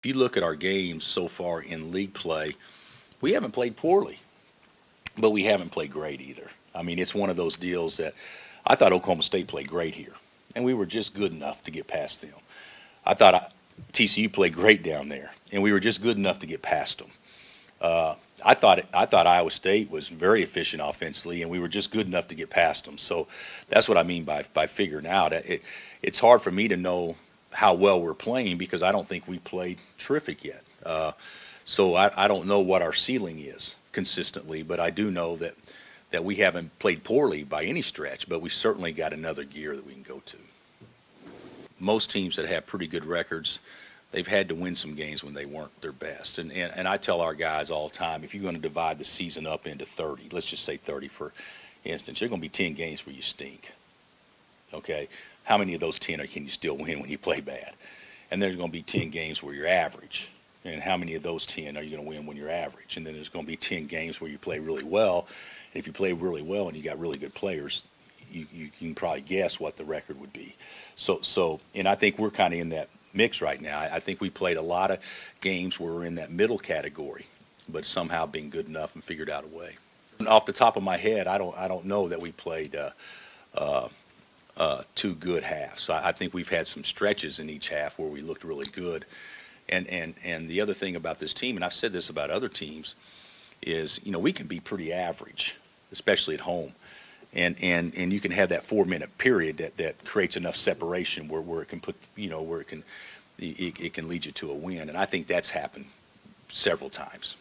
you look at our games so far in league play, we haven't played poorly, but we haven't played great either. I mean, it's one of those deals that I thought Oklahoma State played great here, and we were just good enough to get past them. I thought TCU played great down there, and we were just good enough to get past them. I thought Iowa State was very efficient offensively, and we were just good enough to get past them. So that's what I mean by figuring out. It's hard for me to know how well we're playing because I don't think we played terrific yet. So I don't know what our ceiling is consistently, but I do know that we haven't played poorly by any stretch, but we certainly got another gear that we can go to. Most teams that have pretty good records, they've had to win some games when they weren't their best. And I tell our guys all the time, if you're going to divide the season up into 30, let's just say 30 for instance, there's going to be 10 games where you stink. Okay? How many of those 10 can you still win when you play bad? And there's going to be 10 games where you're average. And how many of those 10 are you going to win when you're average? And then there's going to be 10 games where you play really well. And if you play really well and you got really good players, you can probably guess what the record would be. And I think we're kind of in that mix right now. I think we played a lot of games where we're in that middle category, but somehow being good enough and figured out a way. And off the top of my head, I don't know that we played two good halves. So I think we've had some stretches in each half where we looked really good. And the other thing about this team, and I've said this about other teams, is we can be pretty average, especially at home. And you can have that 4-minute period that creates enough separation where it can put where it can lead you to a win. And I think that's happened several times.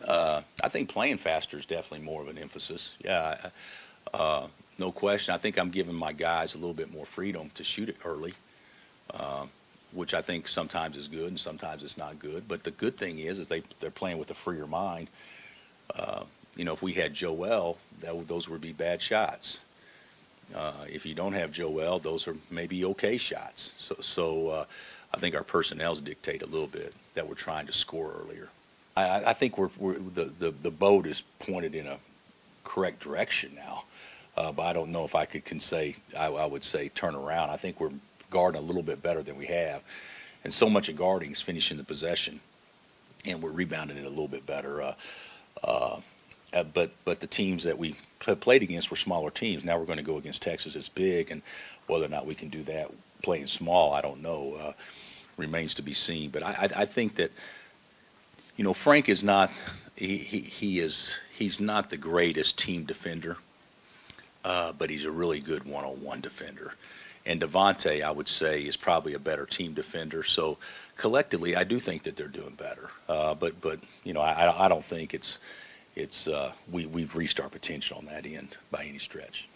I think playing faster is definitely more of an emphasis. Yeah, no question. I think I'm giving my guys a little bit more freedom to shoot it early, which I think sometimes is good and sometimes it's not good. But the good thing is they're playing with a freer mind. If we had Joel, those would be bad shots. If you don't have Joel, those are maybe okay shots. So I think our personnels dictate a little bit that we're trying to score earlier. I think the boat is pointed in a correct direction now, but I don't know if I would say turn around. I think we're guarding a little bit better than we have, and so much of guarding is finishing the possession, and we're rebounding it a little bit better. But the teams that we played against were smaller teams. Now we're going to go against Texas. It's big, and whether or not we can do that playing small, I don't know. Remains to be seen. But I think that Frank is not he's not the greatest team defender, but he's a really good one-on-one defender. And Devontae, I would say, is probably a better team defender. So collectively, I do think that they're doing better. But I don't think we've reached our potential on that end by any stretch.